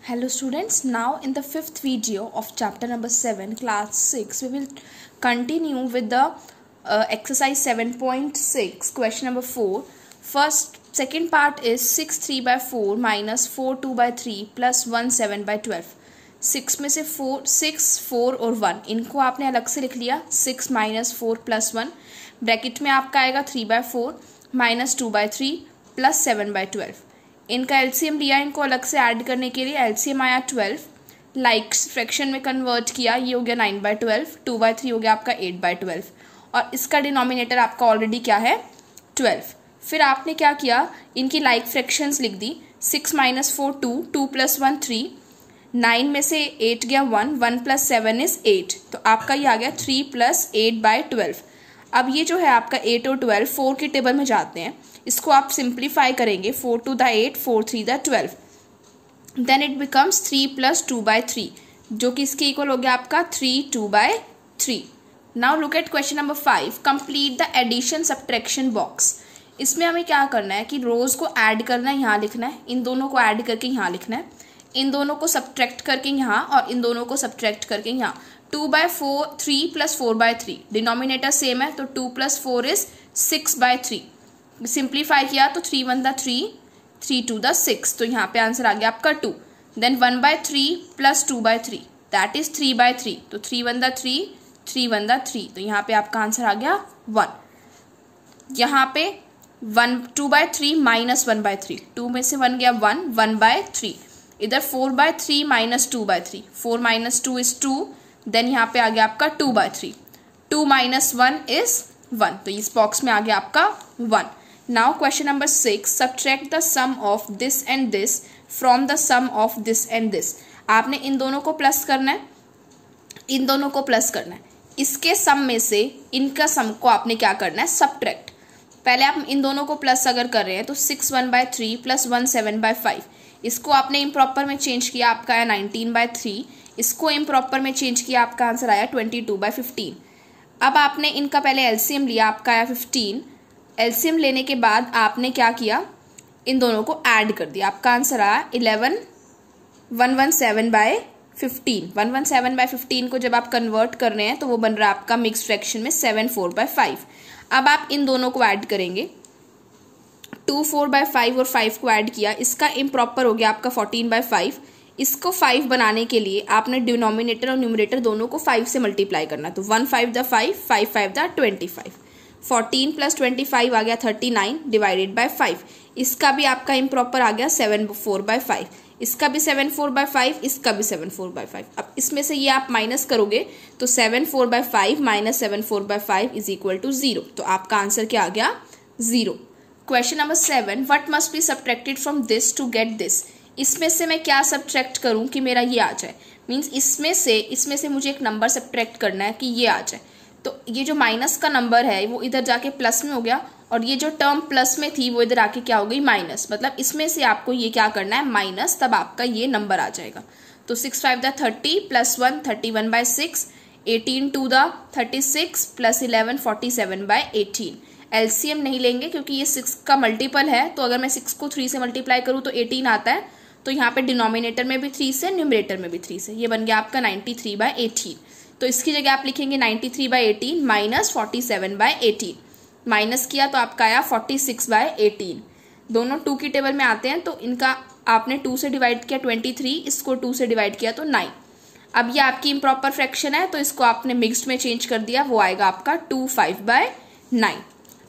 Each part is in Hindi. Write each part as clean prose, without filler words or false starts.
Hello students, now in the fifth video of chapter number 7 class 6 we will continue with the exercise 7.6 question number 4. Second part is 6 3 by 4 minus 4 2 by 3 plus 1 7 by 12. 6 में से 6 4 और 1 इनको आपने अलग से लिख लिया. 6 minus 4 plus 1 ब्रैकेट में आपका आएगा 3 by 4 minus 2 by 3 plus 7 by 12. इनका एलसीएम लिया, इनको अलग से ऐड करने के लिए एलसीएम आया 12, लाइक्स फ्रैक्शन में कन्वर्ट किया, ये हो गया 9 by 12, 2 by 3 हो गया आपका 8 by 12 और इसका डिनोमिनेटर आपका ऑलरेडी क्या है 12. फिर आपने क्या किया, इनकी लाइक फ्रैक्शंस लिख दी. 6 minus 4 2, 2 plus 1 3, 9 में से 8 गया 1, 1 plus 7 is 8, तो आपका ये आ गया 3 plus 8 by 12. अब ये जो है आपका 8 और 12 4 के टेबल में जाते हैं, इसको आप सिंप्लीफाई करेंगे 4 2 the 8, 4 3 the 12, then it becomes 3 plus 2 by 3 जो कि इसके इक्वल हो गया आपका 3 2 by 3. Now look at question number 5. Complete the addition subtraction box. इसमें हमें क्या करना है कि रोज को ऐड करना है, यहाँ लिखना है, इन दोनों को ऐड करके यहाँ लिखना है, इन दोनों को सब्ट्रैक्ट करके यहाँ और इन दोनों को सब्ट्रैक्ट करके यहाँ. 2 by 4 3 plus 4 by 3 denominator same है तो 2 plus 4 is 6 by 3. सिंप्लीफाई किया तो 3 1 the 3, 3 2 the 6, तो यहाँ पे आंसर आ गया आपका 2. Then 1 by 3 plus 2 by 3 that is 3 by 3, तो 3 1 the 3, 3 1 the 3, तो यहाँ पे आपका आंसर आ गया 1. यहाँ पे 2 by 3 minus 1 by 3, 2 में से 1 गया 1, 1 by 3. इधर 4 by 3 minus 2 by 3, 4 minus 2 is 2, then यहाँ पे आ गया आपका 2 by 3, 2 minus 1 is 1, तो इस बॉक्स में आ गया आपका 1. Now question number 6. Subtract the sum of this and this from the sum of this and this. आपने इन दोनों को प्लस करना है, इन दोनों को प्लस करना है, इसके सम में से इनका सम को आपने क्या करना है सब्ट्रैक्ट. पहले आप इन दोनों को प्लस अगर कर रहे हैं तो 6 1 by 3 प्लस 1 7 by 5, इसको आपने इम्प्रॉपर में चेंज किया, आपका आया 19 by 3, इसको इम्प्रॉपर में चेंज किया, आपका आंसर आया 22 by 15. अब आपने इनका पहले एलसीएम लिया, आपका आया 15. एलसीएम लेने के बाद आपने क्या किया, इन दोनों को ऐड कर दिया, आपका आंसर आया 11 117 by 15. 117 by 15 को जब आप कन्वर्ट कर रहे हैं तो वो बन रहा है आपका मिक्स फ्रैक्शन में 7 4 by 5. अब आप इन दोनों को ऐड करेंगे, 2 4 by 5 और 5 को ऐड किया, इसका इम्प्रॉपर हो गया आपका 14 by 5. इसको 5 बनाने के लिए आपने डिनोमिनेटर और न्यूमरेटर दोनों को 5 से मल्टीप्लाई करना, तो 1 5 the 5, 5 5 the 25. 14 plus 25 आ गया 39 डिवाइडेड बाय 5. इसका भी आपका इम्प्रॉपर आ गया 7 4 by 5, इसका भी 7 4 by 5, इसका भी 7 4 by 5. अब इसमें से ये आप माइनस करोगे तो 7 4 by 5 minus 7 4 by 5 is equal to 0, तो आपका आंसर क्या आ गया 0. Question number 7. What must be subtracted from this to get this. इसमें से मैं क्या सब्ट्रैक्ट करूं कि मेरा ये आ जाए, मीन्स इसमें से मुझे एक नंबर सब्ट्रैक्ट करना है कि ये आ जाए. तो ये जो माइनस का नंबर है वो इधर जाके प्लस में हो गया और ये जो टर्म प्लस में थी वो इधर आके क्या हो गई माइनस, मतलब इसमें से आपको ये क्या करना है माइनस, तब आपका ये नंबर आ जाएगा. तो 6 5 the 30 plus 1 31 by 6, 18 2 the 36 plus 11 47 by 18. LCM नहीं लेंगे क्योंकि ये 6 का मल्टीपल है, तो अगर मैं 6 को 3 से मल्टीप्लाई करूँ तो 18 आता है, तो यहाँ पे डिनोमिनेटर में भी 3 से, न्यूमरेटर में भी 3 से, ये बन गया आपका 93 by 18. तो इसकी जगह आप लिखेंगे 93 by 18 माइनस 47 by 18. माइनस किया तो आपका आया 46 by 18. दोनों 2 की टेबल में आते हैं, तो इनका आपने 2 से डिवाइड किया 23, इसको 2 से डिवाइड किया तो 9. अब ये आपकी इम्प्रॉपर फ्रैक्शन है तो इसको आपने मिक्स्ड में चेंज कर दिया, वो आएगा आपका 2 5 by 9.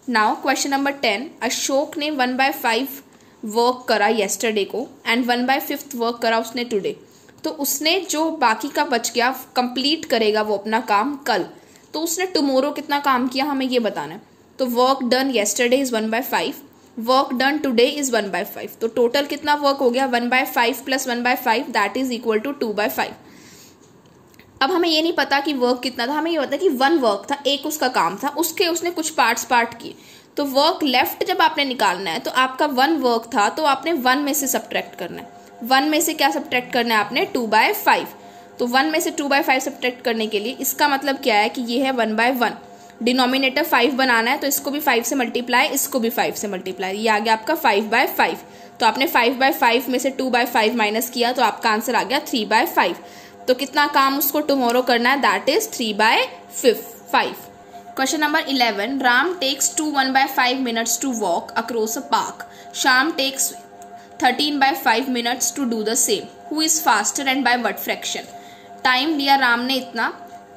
Now question number 10. Ashok ने 1 by 5 वर्क करा येस्टरडे को एंड 1 by 5 वर्क करा उसने टुडे, तो उसने जो बाकी का बच गया कंप्लीट करेगा वो अपना काम कल, तो उसने टुमारो कितना काम किया हमें ये बताना है. तो work done yesterday is 1 by 5, work done today is 1 by 5, तो टोटल कितना वर्क हो गया 1 by 5 plus 1 by 5 that is equal to 2 by 5. अब हमें ये नहीं पता कि वर्क कितना था, हमें ये पता कि 1 वर्क था, एक उसका काम था, उसके उसने कुछ पार्ट किए, तो वर्क लेफ्ट जब आपने निकालना है तो आपका 1 वर्क था तो आपने 1 में से सब्ट्रैक्ट करना है. 1 में से क्या सब्ट्रैक्ट करना है आपने 2 by 5, तो 1 में से 2 by 5 सब्ट्रैक्ट करने के लिए इसका मतलब क्या है कि ये है 1 by 1, डिनोमिनेटर 5 बनाना है तो इसको भी 5 से मल्टीप्लाई, इसको भी 5 से मल्टीप्लाई, ये आ गया आपका 5/5। तो आपने 5/5 में से 2/5 माइनस किया तो आपका आंसर आ गया 3/5। तो कितना काम उसको टुमारो करना है, that is 3/5। Question number 11, Ram takes 1/5 minutes to walk across a park, Shyam takes 13/5 minutes to do the same, who is faster and by what fraction. Time लिया राम ने इतना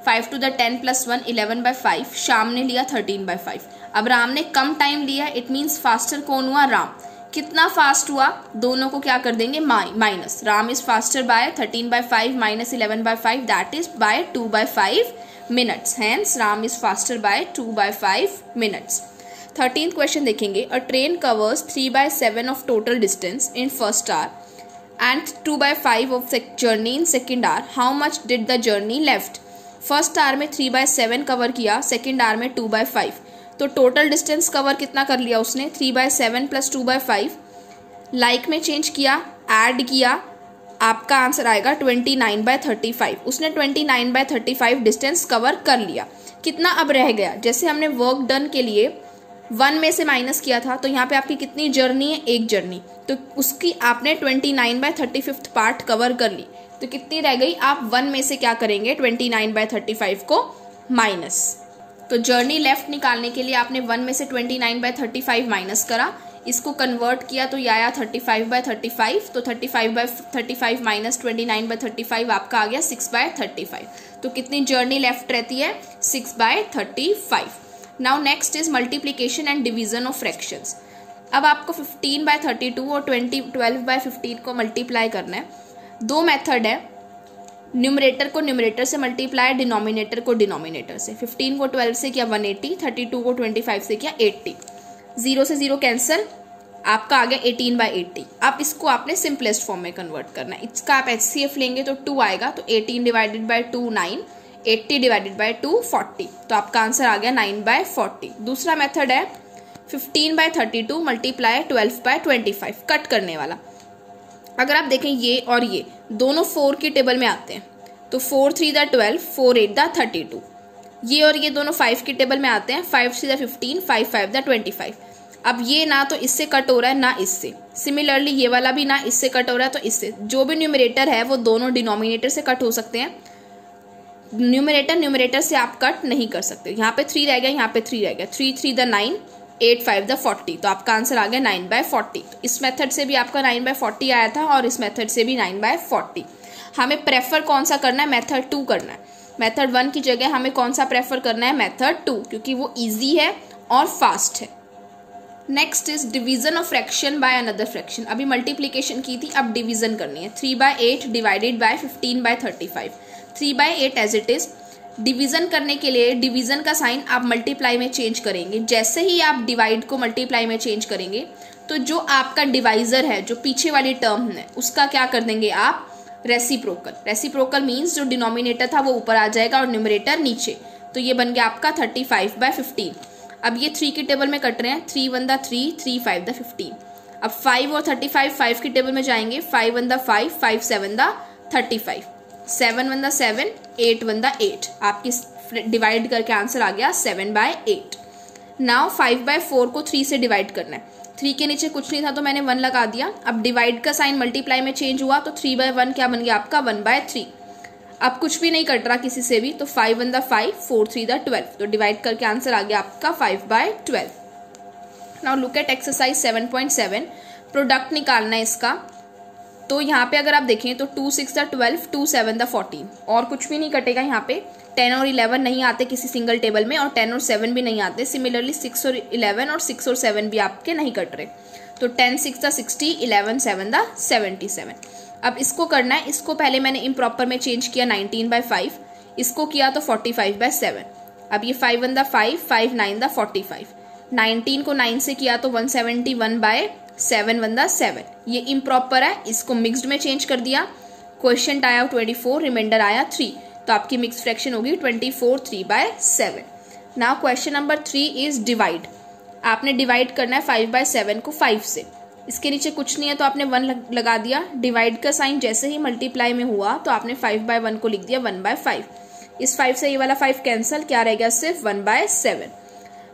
5 to the 10 + 1 11/5, श्याम ने लिया 13/5। अब राम ने कम टाइम लिया, इट मीन्स फास्टर कौन हुआ, राम। कितना फास्ट हुआ, दोनों को क्या कर देंगे minus, Ram is faster by 13/5 minus 11/5, that is by 2/5 minutes, hence Ram is faster by 2/5 minutes. 13th question देखेंगे, a train covers 3/7 of total distance in first hour and 2/5 of journey in second hour, how much did the journey left. First hour में 3/7 कवर किया, सेकेंड आवर में 2/5, तो टोटल डिस्टेंस कवर कितना कर लिया उसने, 3/7 + 2/5। लाइक में चेंज किया, ऐड किया, आपका आंसर आएगा 29/35। उसने 29/35 डिस्टेंस कवर कर लिया। कितना अब रह गया, जैसे हमने वर्क डन के लिए 1 में से माइनस किया था, तो यहाँ पे आपकी कितनी जर्नी है, एक जर्नी, तो उसकी आपने 29/35 पार्ट कवर कर ली, तो कितनी रह गई, आप 1 में से क्या करेंगे 29/35 को माइनस। तो जर्नी लेफ्ट निकालने के लिए आपने 1 में से 29/35 माइनस करा, इसको कन्वर्ट किया तो ये आया 35/35, तो 35/35 माइनस 29/35 आपका आ गया 6/35। तो कितनी जर्नी लेफ्ट रहती है, 6/35। Now next is multiplication and division of fractions. अब आपको 15/32 और 12/15 को मल्टीप्लाई करना है। दो मेथड है, न्यूमरेटर को न्यूमरेटर से मल्टीप्लाई, डिनोमिनेटर को डिनोमिनेटर से। 15 को 12 से किया 180, 32 को 25 से किया 80, 0 से 0 कैंसिल, आपका आ गया 18/80। अब इसको आपने सिंपलेस्ट फॉर्म में कन्वर्ट करना है, इसका आप HCF लेंगे तो 2 आएगा, तो 18 डिवाइडेड बाई 2 9, 80 डिवाइडेड बाई 2 40, तो आपका आंसर आ गया 9/40। दूसरा मेथड है 15/32 मल्टीप्लाई 12/25, कट करने वाला। अगर आप देखें ये और ये दोनों 4 की टेबल में आते हैं, तो 4 3 द 12, 4 8 द 32। ये और ये दोनों 5 की टेबल में आते हैं, 5 3 द 15, 5 5 द 25। अब ये ना तो इससे कट हो रहा है ना इससे, सिमिलरली ये वाला भी ना इससे कट हो रहा है तो इससे। जो भी न्यूमरेटर है वो दोनों डिनोमिनेटर से कट हो सकते हैं, न्यूमरेटर से आप कट नहीं कर सकते। यहाँ पे 3 रह गया, यहाँ पे 3 रह गया, 3 3 द 9, 8 5 द 40, तो आपका आंसर आ गया 9/40। तो इस मेथड से भी आपका 9/40 आया था और इस मेथड से भी 9/40। हमें प्रेफर कौन सा करना है, मेथड 2 करना है। मेथड 1 की जगह हमें कौन सा प्रेफर करना है, मेथड 2, क्योंकि वो ईजी है और फास्ट है। Next is division of fraction by another fraction. अभी मल्टीप्लीकेशन की थी, अब डिवीजन करनी है। 3/8 divided by 15/35, 3/8 as it is. Division करने के लिए डिवीजन का साइन आप मल्टीप्लाई में चेंज करेंगे। जैसे ही आप डिवाइड को मल्टीप्लाई में चेंज करेंगे तो जो आपका डिवाइजर है, जो पीछे वाली टर्म है, उसका क्या कर देंगे आप, रेसिप्रोकल। रेसिप्रोकल मीन्स जो डिनोमिनेटर था वो ऊपर आ जाएगा और न्यूमरेटर नीचे, तो ये बन गया आपका 35/15। अब ये 3 की टेबल में कट रहे हैं, 3 1 द 3, 3 5 द 15। अब 5 और 35 5 की टेबल में जाएंगे, 5 1 द 5, 5 7 द 35, 7 1 द 7, 8 1 द 8। आपकी डिवाइड करके आंसर आ गया 7/8। नाउ 5/4 को 3 से डिवाइड करना है। 3 के नीचे कुछ नहीं था तो मैंने 1 लगा दिया। अब डिवाइड का साइन मल्टीप्लाई में चेंज हुआ तो 3/1 क्या बन गया आपका, 1/3। अब कुछ भी नहीं कट रहा किसी से भी, तो 5 1 द 5, 4 3 द 12, तो डिवाइड करके आंसर आ गया आपका 5/12। Now look eight exercise 7.7, product निकालना है इसका। तो यहाँ पे अगर आप देखें तो 2 6 द 12, 2 7 द 14, और कुछ भी नहीं कटेगा यहाँ पे। 10 और 11 नहीं आते किसी सिंगल टेबल में, और 10 और 7 भी नहीं आते। सिमिलरली 6 और 11 और 6 और 7 भी आपके नहीं कट रहे। तो 10 6 द 60, 11 7 द 77। अब इसको करना है, इसको पहले मैंने इम्प्रॉपर में चेंज किया 19/5, इसको किया तो 45/7। अब ये 5 1 द 5, 5 9 द 45, 19 को 9 से किया तो 171/7 1 द 7। ये इम्प्रॉपर है, इसको मिक्स्ड में चेंज कर दिया। क्वेश्चन आया 24, रिमाइंडर आया 3, तो आपकी मिक्स फ्रैक्शन होगी 24 3/7। Now question number 3 is divide. आपने डिवाइड करना है 5/7 को 5 से। इसके नीचे कुछ नहीं है तो आपने 1 लगा दिया। डिवाइड का साइन जैसे ही मल्टीप्लाई में हुआ तो आपने 5/1 को लिख दिया 1/5। इस 5 से ये वाला 5 कैंसिल, क्या रह गया सिर्फ 1/7।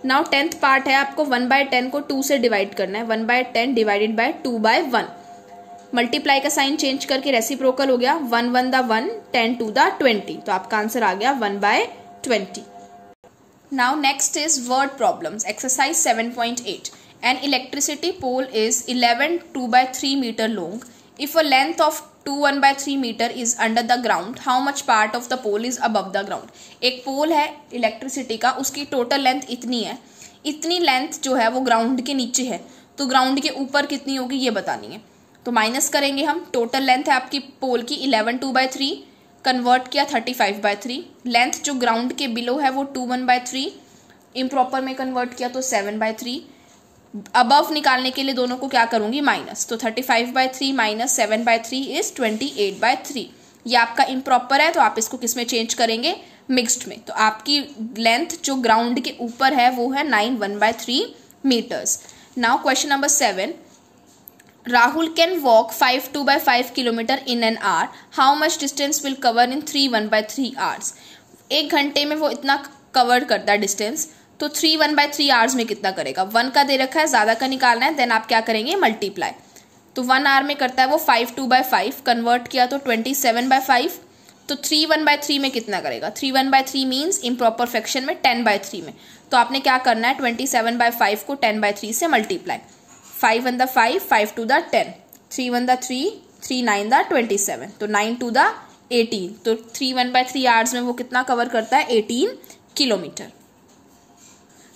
नाउ 10th पार्ट है, आपको 1/10 को 2 से डिवाइड करना है। 1/10 डिवाइडेड बाय 2/1। मल्टीप्लाई का साइन चेंज करके रेसिप्रोकल हो गया, 1 1 द 1, 10 2 द 20, तो आपका आंसर आ गया 1/20। Now next is word problems, exercise 7.8। An electricity pole is 11 2/3 meter long. If a length of 2 1/3 meter is under the ground, how much part of the pole is above the ground? एक पोल है इलेक्ट्रिसिटी का, उसकी टोटल लेंथ इतनी है, इतनी लेंथ जो है वो ग्राउंड के नीचे है, तो ग्राउंड के ऊपर कितनी होगी ये बतानी है। तो माइनस करेंगे हम, टोटल लेंथ है आपकी पोल की 11 2/3, कन्वर्ट किया 35/3, लेंथ जो ग्राउंड के बिलो है वो 2 1/3, इम्प्रॉपर में कन्वर्ट किया तो 7/3, अबव निकालने के लिए दोनों को क्या करूंगी माइनस, तो 35/3 माइनस 7/3 इज 28/3। ये आपका इम्प्रॉपर है तो आप इसको किस में चेंज करेंगे, मिक्स्ड में। तो आपकी लेंथ जो ग्राउंड के ऊपर है वो है 9 1/3 meters. Now question number 7, Rahul can walk 5 2/5 kilometer in an hour, how much distance will cover in 3 1/3 hours. 1 घंटे में वो इतना कवर करता है डिस्टेंस, तो 3 1/3 आवर्स में कितना करेगा। 1 का दे रखा है, ज़्यादा का निकालना है, देन आप क्या करेंगे मल्टीप्लाई। तो 1 आवर में करता है वो 5 2/5, कन्वर्ट किया तो 27/5, तो 3 1/3 में कितना करेगा। 3 1/3 मीन्स इम्प्रॉपर फ्रैक्शन में 10/3 में, तो आपने क्या करना है 27/5 को 10/3 से multiply. 5 1 the 5, 5 2 the 10, 3 1 the 3, 3 9 the 27, तो 9 2 द 18, तो 3 1/3 आवर्स में वो कितना कवर करता है 18 kilometre.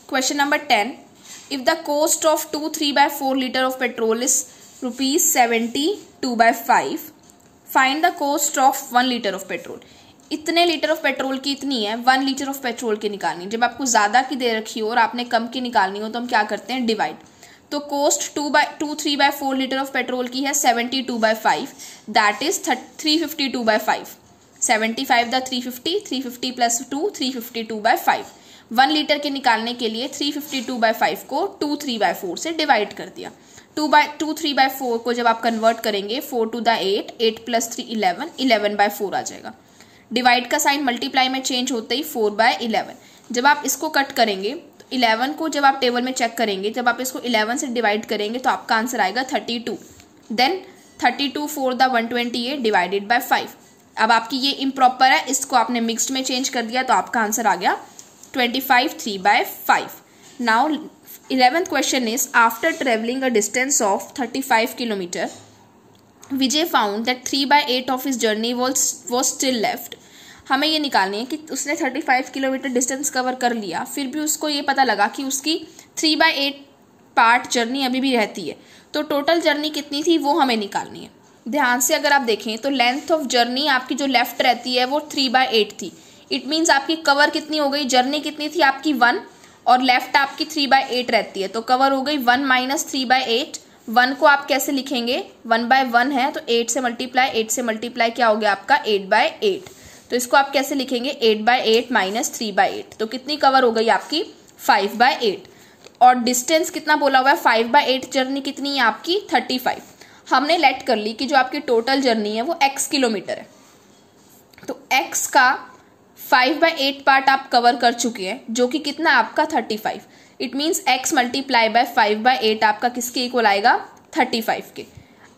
Question number 10. If the cost of 2 3/4 liter of petrol is rupees 70 2/5, find the cost of 1 liter of petrol. इतने लीटर ऑफ पेट्रोल की इतनी है, 1 लीटर ऑफ पेट्रोल की निकालनी। जब आपको ज़्यादा की दे रखी हो और आपने कम की निकालनी हो तो हम क्या करते हैं डिवाइड। तो कोस्ट 2 3/4 लीटर ऑफ पेट्रोल की है 70 2/5, that is 350 2/5। 75 the 350, 350 plus 2 350 2/5। 1 litre के निकालने के लिए 350 2/5 को 2 3/4 से डिवाइड कर दिया। 2 3/4 को जब आप कन्वर्ट करेंगे 4 2 द 8, 8 प्लस 3 11, 11/4 आ जाएगा। डिवाइड का साइन मल्टीप्लाई में चेंज होते ही 4/11। जब आप इसको कट करेंगे तो 11 को जब आप टेबल में चेक करेंगे, जब आप इसको 11 से डिवाइड करेंगे तो आपका आंसर आएगा 32। Then 32 4 the 128 divided by 5। अब आपकी ये इम्प्रॉपर है, इसको आपने मिक्स्ड में चेंज कर दिया तो आपका आंसर आ गया 25 3/5. Now 11th question is, after traveling a distance of 35 km, Vijay found that 3/8 of his journey was still left. हमें ये निकालनी है कि उसने 35 किलोमीटर डिस्टेंस कवर कर लिया, फिर भी उसको ये पता लगा कि उसकी 3/8 पार्ट जर्नी अभी भी रहती है, तो टोटल जर्नी कितनी थी वो हमें निकालनी है। ध्यान से अगर आप देखें तो लेंथ ऑफ जर्नी आपकी जो लेफ्ट रहती है वो 3/8 थी। इट मीन्स आपकी कवर कितनी हो गई, जर्नी कितनी थी आपकी 1 और लेफ्ट आपकी 3/8 रहती है, तो कवर हो गई 1 माइनस 3/8। 1 को आप कैसे लिखेंगे, 1/1 है तो 8 से मल्टीप्लाई क्या हो गया आपका 8/8, तो इसको आप कैसे लिखेंगे 8/8 माइनस 3/8, तो कितनी कवर हो गई आपकी 5/8। और डिस्टेंस कितना बोला हुआ है 5/8, जर्नी कितनी है आपकी 35। हमने लेट कर ली कि जो आपकी टोटल जर्नी है वो x किलोमीटर है, तो x का 5/8 पार्ट आप कवर कर चुके हैं, जो कि कितना आपका 35। It means x multiply by 5/8 आपका किसके इक्वल आएगा 35 के।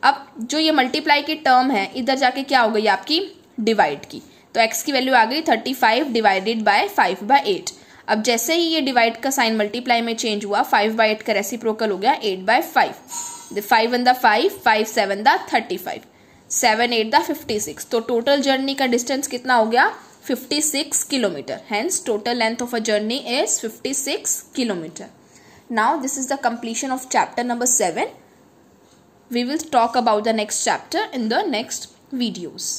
अब जो ये मल्टीप्लाई की टर्म है इधर जाके क्या हो गई आपकी डिवाइड की, तो x की वैल्यू आ गई 35 डिवाइडेड बाय 5/8। अब जैसे ही ये डिवाइड का साइन मल्टीप्लाई में चेंज हुआ 5/8 का रेसिप्रोकल हो गया 8/5। 5 1 द 5, 5 7 द 35, 7 8 द 56, तो टोटल जर्नी का डिस्टेंस कितना हो गया 56 kilometer. Hence, total length of a journey is 56 kilometer. Now, this is the completion of chapter number 7. We will talk about the next chapter in the next videos.